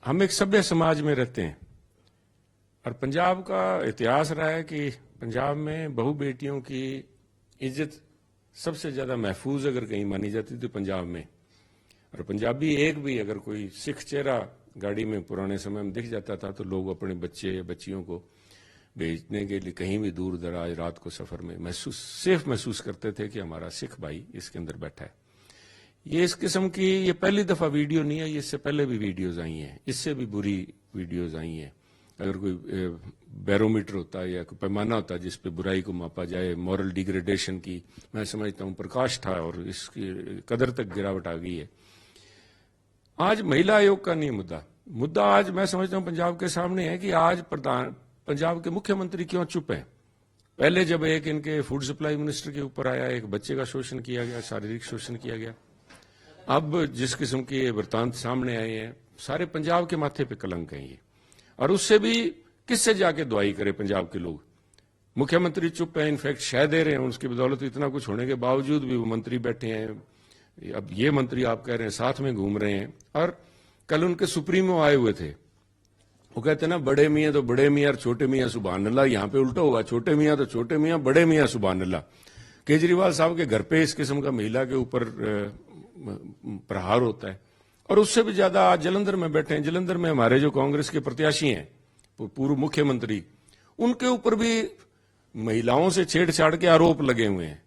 हम एक सभ्य समाज में रहते हैं और पंजाब का इतिहास रहा है कि पंजाब में बहू बेटियों की इज्जत सबसे ज्यादा महफूज अगर कहीं मानी जाती तो पंजाब में। और पंजाबी एक भी अगर कोई सिख चेहरा गाड़ी में पुराने समय में दिख जाता था तो लोग अपने बच्चे या बच्चियों को भेजने के लिए कहीं भी दूर दराज रात को सफर में सेफ महसूस करते थे कि हमारा सिख भाई इसके अंदर बैठा है। ये इस किस्म की ये पहली दफा वीडियो नहीं है, ये इससे पहले भी वीडियोज आई हैं, इससे भी बुरी वीडियोज आई हैं। अगर कोई बैरोमीटर होता है या कोई पैमाना होता है जिस पे बुराई को मापा जाए, मॉरल डिग्रेडेशन की, मैं समझता हूं प्रकाश था और इसकी कदर तक गिरावट आ गई है। आज महिला आयोग का नहीं मुद्दा आज मैं समझता हूं पंजाब के सामने है कि आज पंजाब के मुख्यमंत्री क्यों चुप है। पहले जब एक इनके फूड सप्लाई मिनिस्टर के ऊपर आया, एक बच्चे का शोषण किया गया, शारीरिक शोषण किया गया, अब जिस किस्म के वृतांत सामने आए हैं सारे पंजाब के माथे पे कलंक है ये। और उससे भी किससे जाके दुआई करे पंजाब के लोग। मुख्यमंत्री चुप है, इनफैक्ट शह दे रहे हैं, उसकी बदौलत इतना कुछ होने के बावजूद भी वो मंत्री बैठे हैं। अब ये मंत्री आप कह रहे हैं साथ में घूम रहे हैं। और कल उनके सुप्रीमो आए हुए थे, वो कहते ना बड़े मियाँ तो बड़े मियाँ और छोटे मियाँ सुभान अल्लाह। यहाँ पे उल्टा हुआ, छोटे मियाँ तो छोटे मियाँ, बड़े मियाँ सुभान अल्लाह। केजरीवाल साहब के घर पे इस किस्म का महिला के ऊपर प्रहार होता है। और उससे भी ज्यादा आज जलंधर में बैठे हैं, जलंधर में हमारे जो कांग्रेस के प्रत्याशी हैं, पूर्व मुख्यमंत्री, उनके ऊपर भी महिलाओं से छेड़छाड़ के आरोप लगे हुए हैं।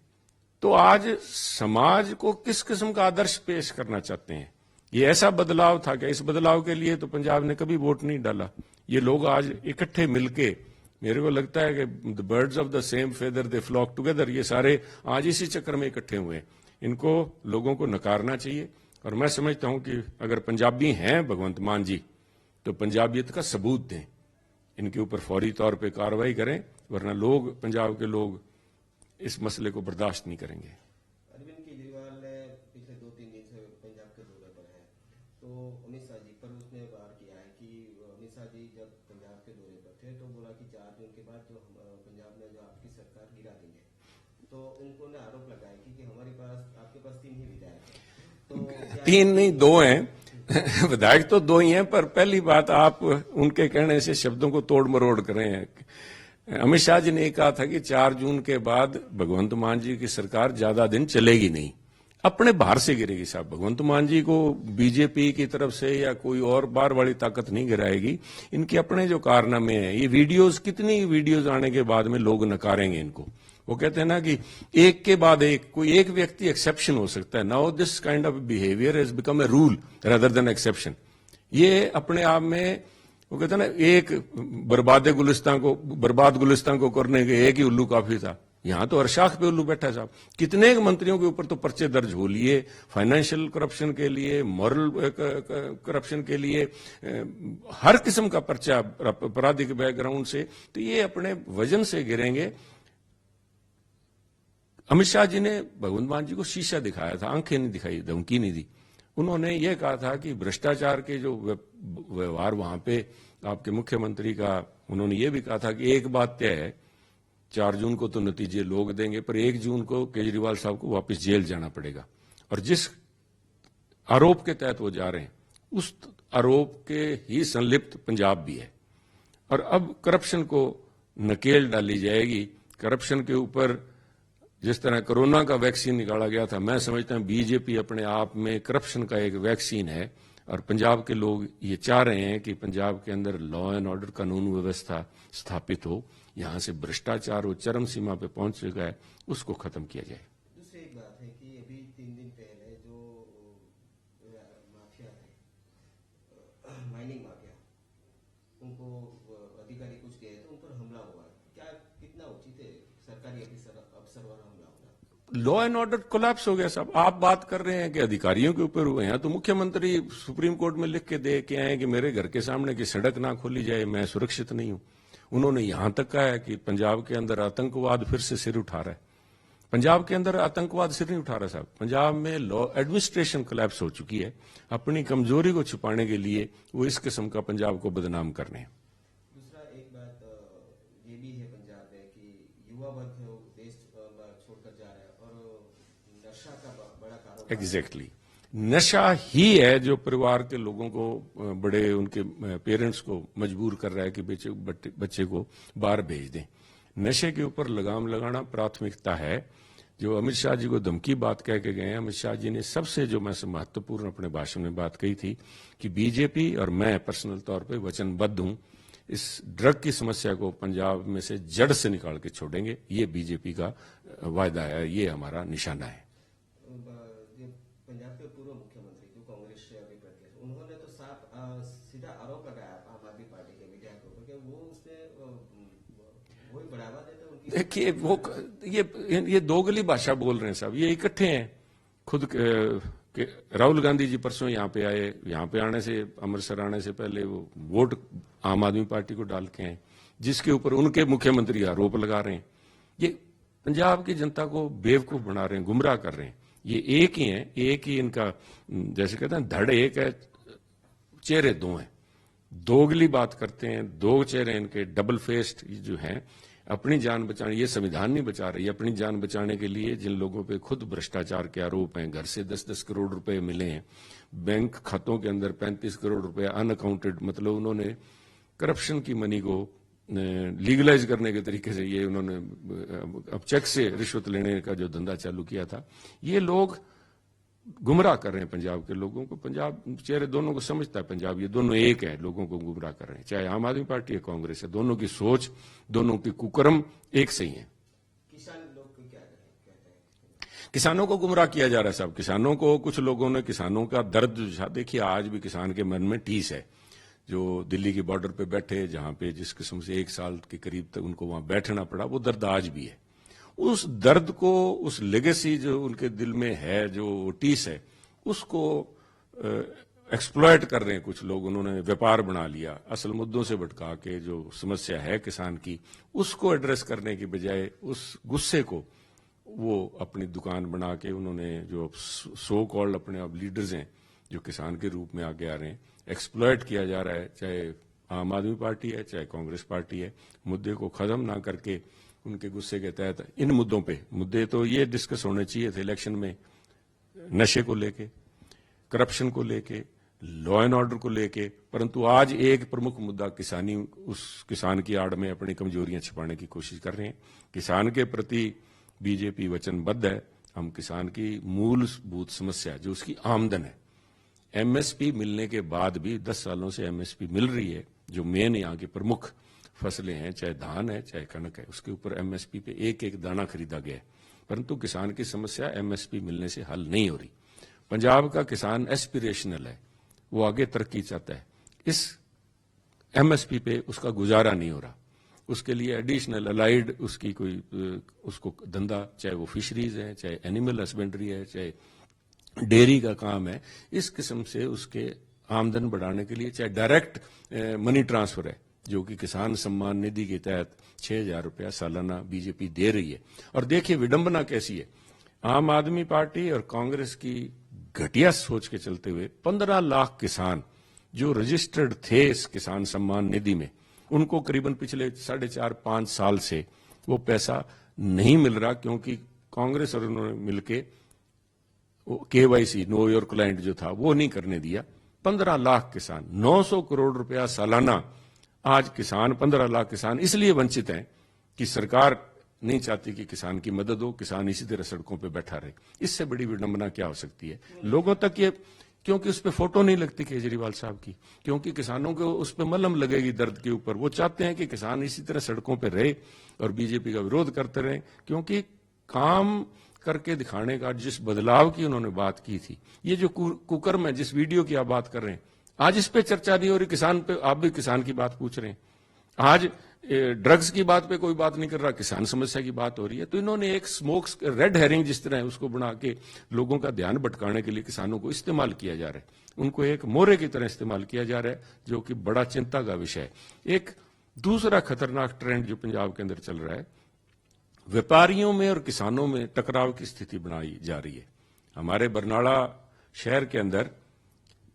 तो आज समाज को किस किस्म का आदर्श पेश करना चाहते हैं? ये ऐसा बदलाव था क्या? इस बदलाव के लिए तो पंजाब ने कभी वोट नहीं डाला। ये लोग आज इकट्ठे मिलके, मेरे को लगता है कि the birds of the same feather they flock together, ये सारे आज इसी चक्कर में इकट्ठे हुए हैं। इनको लोगों को नकारना चाहिए। और मैं समझता हूं कि अगर पंजाबी हैं भगवंत मान जी तो पंजाबियत का सबूत दें, इनके ऊपर फौरी तौर पे कार्रवाई करें, वरना लोग, पंजाब के लोग इस मसले को बर्दाश्त नहीं करेंगे। अरविंद केजरीवाल पिछले 2-3 दिन से पंजाब के दौरे पर है, तो अमित शाह जी पर उसने वार किया है कि अमित शाह जी जब पंजाब के दौरे पर थे तो बोला कि 4 जून के बाद जो पंजाब में जो आपकी सरकार गिरा देंगे। तो उनको ने आरोप लगाया कि हमारे पास, आपके पास 3 ही विधायक हैं। तो 3 नहीं 2 हैं। विधायक तो 2 ही हैं, पर पहली बात आप उनके कहने से शब्दों को तोड़ मरोड़ करें। अमित शाह जी ने कहा था कि 4 जून के बाद भगवंत मान जी की सरकार ज्यादा दिन चलेगी नहीं, अपने बाहर से गिरेगी। साहब, भगवंत मान जी को बीजेपी की तरफ से या कोई और बाहर वाली ताकत नहीं गिराएगी। इनके अपने जो कारनामे हैं, ये वीडियोस, कितनी वीडियोस आने के बाद में लोग नकारेंगे इनको। वो कहते हैं ना कि एक के बाद एक, कोई एक व्यक्ति एक्सेप्शन हो सकता है। Now this kind of behaviour has become a rule rather than exception. ये अपने आप में, वो कहते हैं ना, एक बर्बाद गुलिस्तान को करने के एक ही उल्लू काफी था। यहां तो अरशाख पे उल्लू बैठा है साहब। कितने मंत्रियों के ऊपर तो पर्चे दर्ज हो लिए, फाइनेंशियल करप्शन के लिए, मॉरल करप्शन के लिए, हर किस्म का पर्चा आपराधिक बैकग्राउंड से। तो ये अपने वजन से गिरेंगे। अमित शाह जी ने भगवंत मान जी को शीशा दिखाया था, आंखें नहीं दिखाई, धमकी नहीं दी। उन्होंने ये कहा था कि भ्रष्टाचार के जो व्यवहार वहां पे आपके मुख्यमंत्री का, उन्होंने ये भी कहा था कि एक बात तय है, 4 जून को तो नतीजे लोग देंगे, पर 1 जून को केजरीवाल साहब को वापस जेल जाना पड़ेगा। और जिस आरोप के तहत वो जा रहे हैं उस आरोप के ही संलिप्त पंजाब भी है। और अब करप्शन को नकेल डाली जाएगी। करप्शन के ऊपर जिस तरह कोरोना का वैक्सीन निकाला गया था, मैं समझता हूं बीजेपी अपने आप में करप्शन का एक वैक्सीन है। और पंजाब के लोग ये चाह रहे हैं कि पंजाब के अंदर लॉ एंड ऑर्डर, कानून व्यवस्था स्थापित हो, यहां से भ्रष्टाचार वो चरम सीमा पे पहुंच चुका है, उसको खत्म किया जाए। दूसरी एक बात है कि अभी 3 दिन पहले जो माफिया है, माइनिंग माफिया, उनको अधिकारी कुछ गए तो उन पर हमला हुआ। क्या कितना उचित है सरकारी अफसर पर हमला होना? लॉ एंड ऑर्डर कोलैप्स हो गया साहब। आप बात कर रहे हैं कि अधिकारियों के ऊपर हुए हैं, तो मुख्यमंत्री सुप्रीम कोर्ट में लिख के दे के आए कि मेरे घर के सामने की सड़क ना खोली जाए, मैं सुरक्षित नहीं हूं। उन्होंने यहां तक कहा है कि पंजाब के अंदर आतंकवाद फिर से सिर उठा रहा है। पंजाब के अंदर आतंकवाद सिर नहीं उठा रहा साहब, पंजाब में लॉ एडमिनिस्ट्रेशन कोलैप्स हो चुकी है। अपनी कमजोरी को छुपाने के लिए वो इस किस्म का पंजाब को बदनाम कर रहे हैं। दूसरा एक बात ये भी है पंजाब में कि युवा वर्ग देश छोड़कर जा रहा है और नशा का बड़ा कारोबार। एग्जैक्टली। नशा ही है जो परिवार के लोगों को, बड़े उनके पेरेंट्स को मजबूर कर रहा है कि बच्चे को बाहर भेज दें। नशे के ऊपर लगाम लगाना प्राथमिकता है। जो अमित शाह जी को धमकी बात कह के गए हैं, अमित शाह जी ने सबसे जो मैं महत्वपूर्ण अपने भाषण में बात कही थी कि बीजेपी और मैं पर्सनल तौर पे वचनबद्ध हूं, इस ड्रग की समस्या को पंजाब में से जड़ से निकाल के छोड़ेंगे। ये बीजेपी का वायदा है, ये हमारा निशाना है। जो पंजाब के पूर्व मुख्यमंत्री जो कांग्रेस से अभी प्रत्याशी, उन्होंने तो साफ सीधा आरोप लगाया आम आदमी पार्टी के विधायकों पर कि वो उसमें वही बढ़ावा देते उनकी। देखिए, वो ये दोगली भाषा बोल रहे हैं साहब, ये इकट्ठे हैं खुद राहुल गांधी जी परसों यहाँ पे आए, यहाँ पे आने से, अमृतसर आने से पहले वो वोट आम आदमी पार्टी को डाल के आए, जिसके ऊपर उनके मुख्यमंत्री आरोप लगा रहे हैं। ये पंजाब की जनता को बेवकूफ बना रहे हैं, गुमराह कर रहे हैं। ये एक ही है, एक ही इनका, जैसे कहते हैं धड़ एक है, चेहरे दो हैं, दोगली बात करते हैं, दो चेहरे इनके, डबल फेस्ड जो हैं। अपनी जान बचाने, ये संविधान नहीं बचा रही, अपनी जान बचाने के लिए जिन लोगों पे खुद भ्रष्टाचार के आरोप हैं, घर से 10-10 करोड़ रुपए मिले हैं, बैंक खातों के अंदर 35 करोड़ रुपए अनअकाउंटेड, मतलब उन्होंने करप्शन की मनी को लीगलाइज करने के तरीके से ये उन्होंने अब चेक से रिश्वत लेने का जो धंधा चालू किया था, ये लोग गुमराह कर रहे हैं पंजाब के लोगों को। पंजाब चेहरे दोनों को समझता है पंजाब, ये दोनों एक है, लोगों को गुमराह कर रहे हैं, चाहे आम आदमी पार्टी है, कांग्रेस है, दोनों की सोच, दोनों की कुकर्म एक सही है। किसान लोग को क्या कहते हैं? किसानों को गुमराह किया जा रहा है साहब। किसानों को, कुछ लोगों ने किसानों का दर्द, देखिए आज भी किसान के मन में टीस है, जो दिल्ली के बॉर्डर पे बैठे, जहां पे जिस किस्म से 1 साल के करीब तक उनको वहां बैठना पड़ा, वो दर्द आज भी है। उस दर्द को, उस लेगेसी जो उनके दिल में है, जो टीस है, उसको एक्सप्लॉयट कर रहे हैं कुछ लोग। उन्होंने व्यापार बना लिया, असल मुद्दों से भटका के जो समस्या है किसान की, उसको एड्रेस करने की बजाय उस गुस्से को वो अपनी दुकान बना के, उन्होंने जो सो कॉल्ड अपने अब लीडर्स हैं जो किसान के रूप में आगे आ रहे हैं, एक्सप्लॉयट किया जा रहा है। चाहे आम आदमी पार्टी है, चाहे कांग्रेस पार्टी है, मुद्दे को खत्म ना करके उनके गुस्से के तहत इन मुद्दों पे, मुद्दे तो ये डिस्कस होने चाहिए थे इलेक्शन में, नशे को लेके, करप्शन को लेके, लॉ एंड ऑर्डर को लेके, परंतु आज एक प्रमुख मुद्दा किसानी, उस किसान की आड़ में अपनी कमजोरियां छिपाने की कोशिश कर रहे हैं। किसान के प्रति बीजेपी वचनबद्ध है। हम किसान की मूलभूत समस्या जो उसकी आमदन है, एमएसपी मिलने के बाद भी 10 सालों से एमएसपी मिल रही है, जो मेन यहाँ की प्रमुख फसलें हैं, चाहे धान है चाहे कनक है, उसके ऊपर एमएसपी पे एक एक दाना खरीदा गया है, परंतु किसान की समस्या एमएसपी मिलने से हल नहीं हो रही। पंजाब का किसान एस्पिरेशनल है, वो आगे तरक्की चाहता है, इस एमएसपी पे उसका गुजारा नहीं हो रहा, उसके लिए एडिशनल अलाइड उसकी कोई उसको धंधा, चाहे वो फिशरीज है, चाहे एनिमल हस्बेंड्री है, चाहे डेयरी का काम है, इस किस्म से उसके आमदन बढ़ाने के लिए, चाहे डायरेक्ट मनी ट्रांसफर है जो कि किसान सम्मान निधि के तहत 6,000 रुपया सालाना बीजेपी दे रही है। और देखिए विडंबना कैसी है, आम आदमी पार्टी और कांग्रेस की घटिया सोच के चलते हुए 15 लाख किसान जो रजिस्टर्ड थे इस किसान सम्मान निधि में, उनको करीबन पिछले 4.5-5 साल से वो पैसा नहीं मिल रहा, क्योंकि कांग्रेस और उन्होंने मिलके केवाईसी, नो योर क्लाइंट जो था वो नहीं करने दिया। 15 लाख किसान, 900 करोड़ रुपया सालाना, आज किसान 15 लाख किसान इसलिए वंचित हैं कि सरकार नहीं चाहती कि किसान की मदद हो, किसान इसी तरह सड़कों पे बैठा रहे। इससे बड़ी विडंबना क्या हो सकती है लोगों तक ये, क्योंकि उस पर फोटो नहीं लगती केजरीवाल साहब की, क्योंकि किसानों को उस पर मलहम लगेगी दर्द के ऊपर। वो चाहते हैं कि किसान इसी तरह सड़कों पर रहे और बीजेपी का विरोध करते रहे, क्योंकि काम करके दिखाने का जिस बदलाव की उन्होंने बात की थी, ये जो कुकर्म है, जिस वीडियो की आप बात कर रहे हैं, आज इस पे चर्चा नहीं हो रही। किसान पे आप भी किसान की बात पूछ रहे हैं, आज ड्रग्स की बात पे कोई बात नहीं कर रहा, किसान समस्या की बात हो रही है। तो इन्होंने एक स्मोक रेड हेरिंग जिस तरह है उसको बना के लोगों का ध्यान भटकाने के लिए किसानों को इस्तेमाल किया जा रहा है, उनको एक मोहरे की तरह इस्तेमाल किया जा रहा है, जो कि बड़ा चिंता का विषय है। एक दूसरा खतरनाक ट्रेंड जो पंजाब के अंदर चल रहा है, व्यापारियों में और किसानों में टकराव की स्थिति बनाई जा रही है। हमारे बरनाला शहर के अंदर